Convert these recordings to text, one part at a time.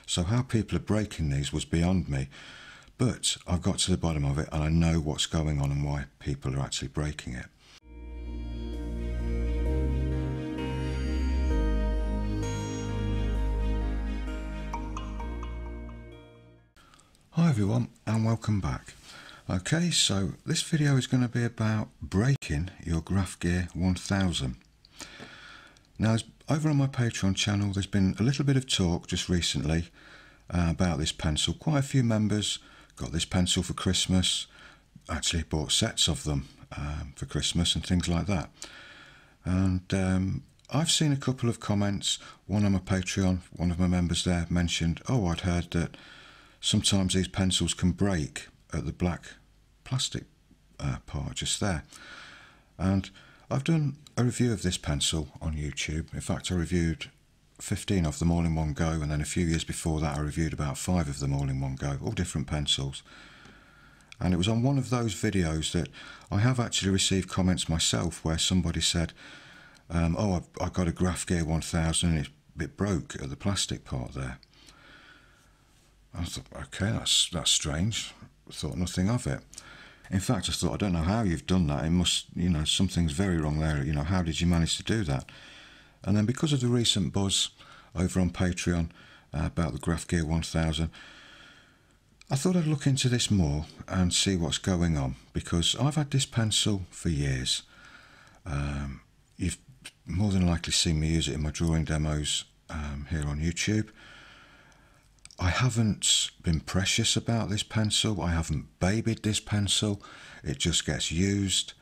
So how people are breaking these was beyond me, but I've got to the bottom of it and I know what's going on and why people are actually breaking it. Hi everyone and welcome back. Okay, so this video is going to be about breaking your Graphgear 1000. Now, over on my Patreon channel there's been a little bit of talk just recently about this pencil. Quite a few members got this pencil for Christmas, actually bought sets of them for Christmas and things like that. And I've seen a couple of comments. One on my Patreon, one of my members there mentioned, oh, I'd heard that sometimes these pencils can break at the black plastic part just there. And I've done a review of this pencil on YouTube. In fact, I reviewed 15 of them all in one go, and then a few years before that I reviewed about 5 of them all in one go, all different pencils. And it was on one of those videos that I have actually received comments myself where somebody said, oh, I've got a Graphgear 1000 and it broke at the plastic part there. I thought, okay, that's strange. I thought nothing of it. In fact, I thought, I don't know how you've done that. It must, something's very wrong there. How did you manage to do that? And then because of the recent buzz over on Patreon about the Graphgear 1000, I thought I'd look into this more and see what's going on, because I've had this pencil for years. You've more than likely seen me use it in my drawing demos here on YouTube. I haven't been precious about this pencil. I haven't babied this pencil. It just gets used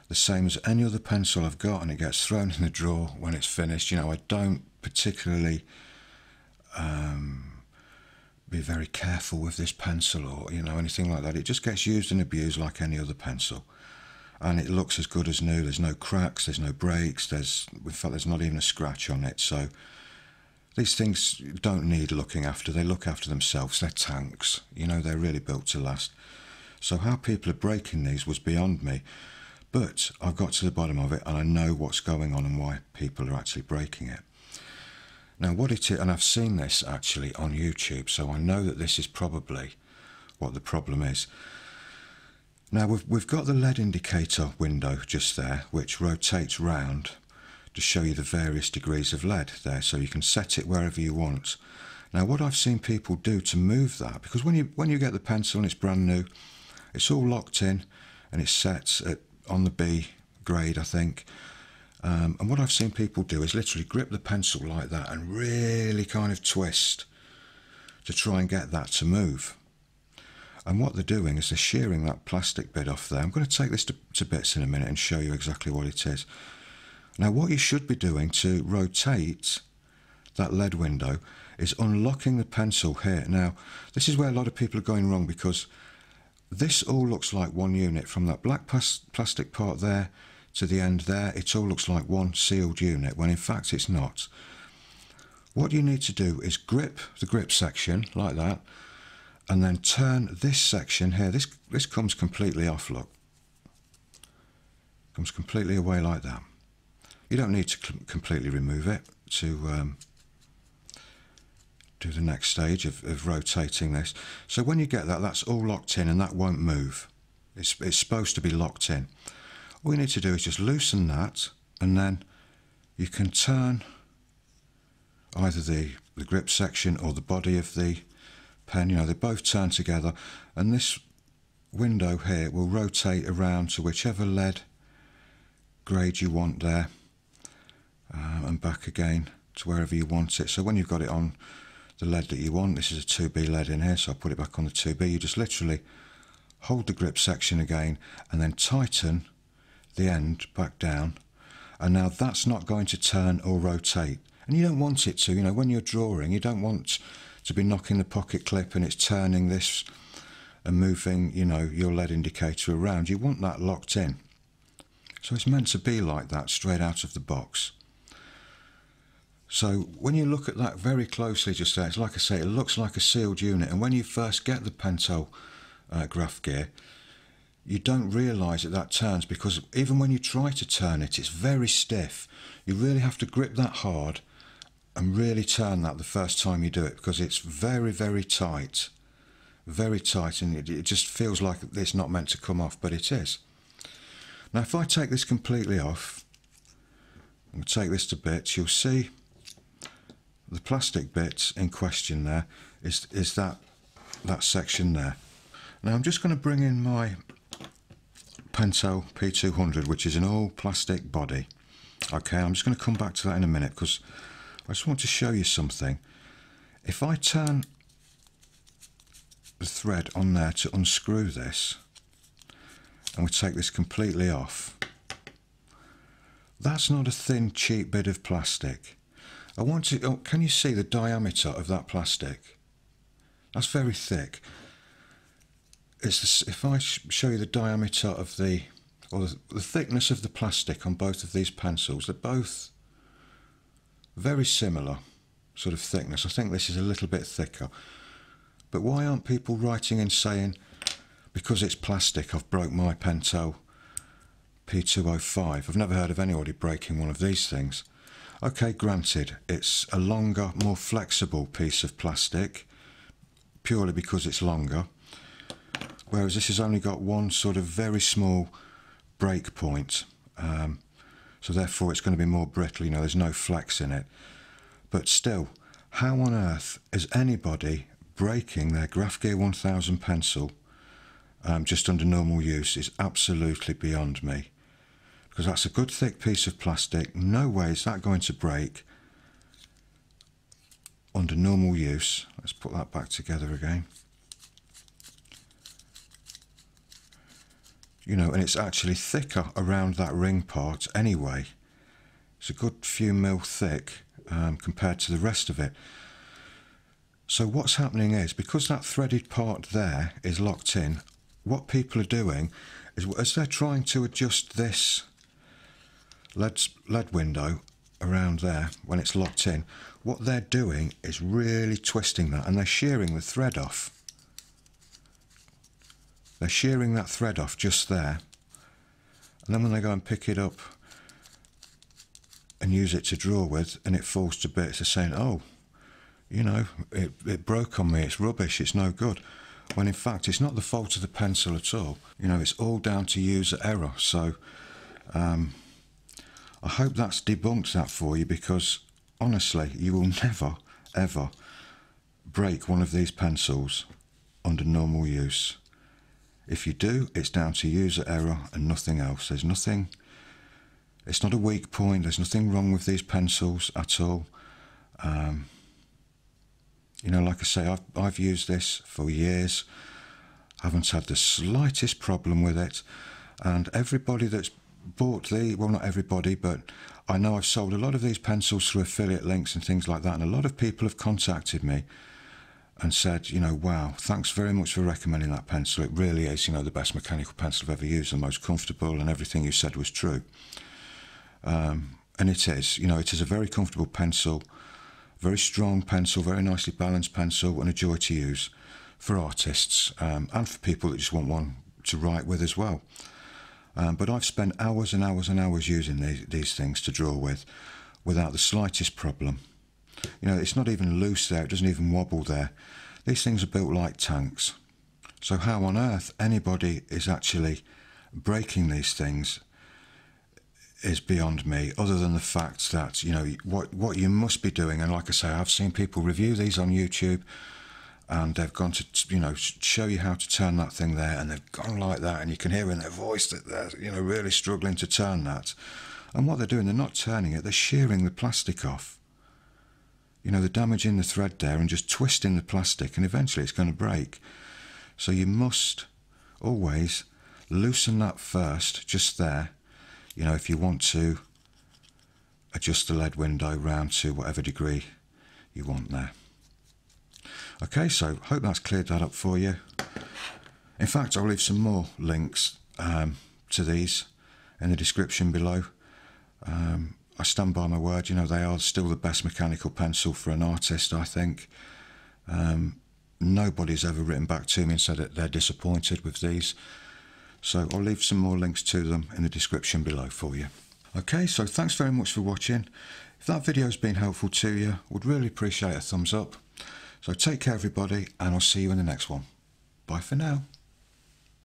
the same as any other pencil I've got, and it gets thrown in the drawer when it's finished. I don't particularly be very careful with this pencil or anything like that. It just gets used and abused like any other pencil, and it looks as good as new. There's no cracks, there's no breaks, in fact there's not even a scratch on it. So these things don't need looking after. They look after themselves. They're tanks. They're really built to last. So how people are breaking these was beyond me. But I've got to the bottom of it and I know what's going on and why people are actually breaking it. Now what it is, and I've seen this actually on YouTube, so I know that this is probably what the problem is. Now we've got the lead indicator window just there, which rotates round to show you the various degrees of lead there, so you can set it wherever you want. Now what I've seen people do to move that, because when you get the pencil and it's brand new, it's all locked in and it's set on the B grade, I think. And what I've seen people do is literally grip the pencil like that and really kind of twist to try and get that to move. And what they're doing is they're shearing that plastic bit off there. I'm going to take this to bits in a minute and show you exactly what it is. Now what you should be doing to rotate that lead window is unlocking the pencil here. Now this is where a lot of people are going wrong, because this all looks like one unit. From that black plastic part there to the end there, it all looks like one sealed unit, when in fact it's not. What you need to do is grip the grip section like that, and then turn this section here. This comes completely off, look. Comes completely away like that. You don't need to completely remove it to do the next stage of rotating this. So when you get that, that's all locked in and that won't move. It's supposed to be locked in. All you need to do is just loosen that, and then you can turn either the grip section or the body of the pen. They both turn together, and this window here will rotate around to whichever lead grade you want there, and back again to wherever you want it. So when you've got it on the lead that you want, this is a 2B lead in here, so I'll put it back on the 2B. You just literally hold the grip section again and then tighten the end back down, and now that's not going to turn or rotate, and you don't want it to. When you're drawing, you don't want to be knocking the pocket clip and it's turning this and moving your lead indicator around. You want that locked in. So it's meant to be like that straight out of the box. So when you look at that very closely just there, it's like I say, it looks like a sealed unit, and when you first get the Pentel Graphgear, you don't realise that turns, because even when you try to turn it, it's very stiff. You really have to grip that hard and really turn that the first time you do it, because it's very, very tight, and it just feels like it's not meant to come off, but it is. Now if I take this completely off and take this to bits, you'll see the plastic bits in question there is that section there. Now I'm just going to bring in my Pentel P200, which is an all plastic body. Okay, I'm just going to come back to that in a minute because I just want to show you something. If I turn the thread on there to unscrew this, and we take this completely off, that's not a thin, cheap bit of plastic. I want to, oh, can you see the diameter of that plastic? That's very thick. If I show you the diameter of the thickness of the plastic on both of these pencils, they're both very similar sort of thickness. I think this is a little bit thicker. But why aren't people writing and saying, because it's plastic, I've broke my Pentel P205? I've never heard of anybody breaking one of these things. Okay, granted, it's a longer, more flexible piece of plastic, purely because it's longer, whereas this has only got one sort of very small break point, so therefore it's going to be more brittle, you know, there's no flex in it. But still, how on earth is anybody breaking their Graphgear 1000 pencil just under normal use is absolutely beyond me. Because that's a good thick piece of plastic, no way is that going to break under normal use. Let's put that back together again. You know, and it's actually thicker around that ring part anyway. It's a good few mil thick compared to the rest of it. So what's happening is, because that threaded part there is locked in, what people are doing is, as they're trying to adjust this lead window around there when it's locked in, what they're doing is really twisting that, and they're shearing the thread off. They're shearing that thread off just there, and then when they go and pick it up and use it to draw with and it falls to bits, they're saying, oh, you know, it broke on me, it's rubbish, it's no good. When in fact it's not the fault of the pencil at all. You know, it's all down to user error. So I hope that's debunked that for you, because honestly you will never ever break one of these pencils under normal use. If you do, it's down to user error and nothing else. There's nothing, it's not a weak point, there's nothing wrong with these pencils at all. You know, like I say, I've used this for years, haven't had the slightest problem with it, and everybody that's bought well, not everybody, but I know I've sold a lot of these pencils through affiliate links and things like that, and a lot of people have contacted me and said, you know, wow, thanks very much for recommending that pencil. It really is, you know, the best mechanical pencil I've ever used, the most comfortable, and everything you said was true. And it is, you know, it is a very comfortable pencil, very strong pencil, very nicely balanced pencil, and a joy to use for artists and for people that just want one to write with as well. But I've spent hours and hours and hours using these things to draw with without the slightest problem. You know, it's not even loose there, it doesn't even wobble there. These things are built like tanks. So how on earth anybody is actually breaking these things is beyond me, other than the fact that, you know, what you must be doing, and like I say, I've seen people review these on YouTube and they've gone to, you know, show you how to turn that thing there, and they've gone like that, and you can hear in their voice that they're, you know, really struggling to turn that. And what they're doing, they're not turning it, they're shearing the plastic off. You know, they're damaging the thread there and just twisting the plastic, and eventually it's going to break. So you must always loosen that first, just there, you know, if you want to adjust the lead window round to whatever degree you want there. Okay, so hope that's cleared that up for you. In fact, I'll leave some more links to these in the description below. I stand by my word, you know, they are still the best mechanical pencil for an artist, I think. Nobody's ever written back to me and said that they're disappointed with these. So I'll leave some more links to them in the description below for you. Okay, so thanks very much for watching. If that video has been helpful to you, would really appreciate a thumbs up. So take care everybody, and I'll see you in the next one. Bye for now.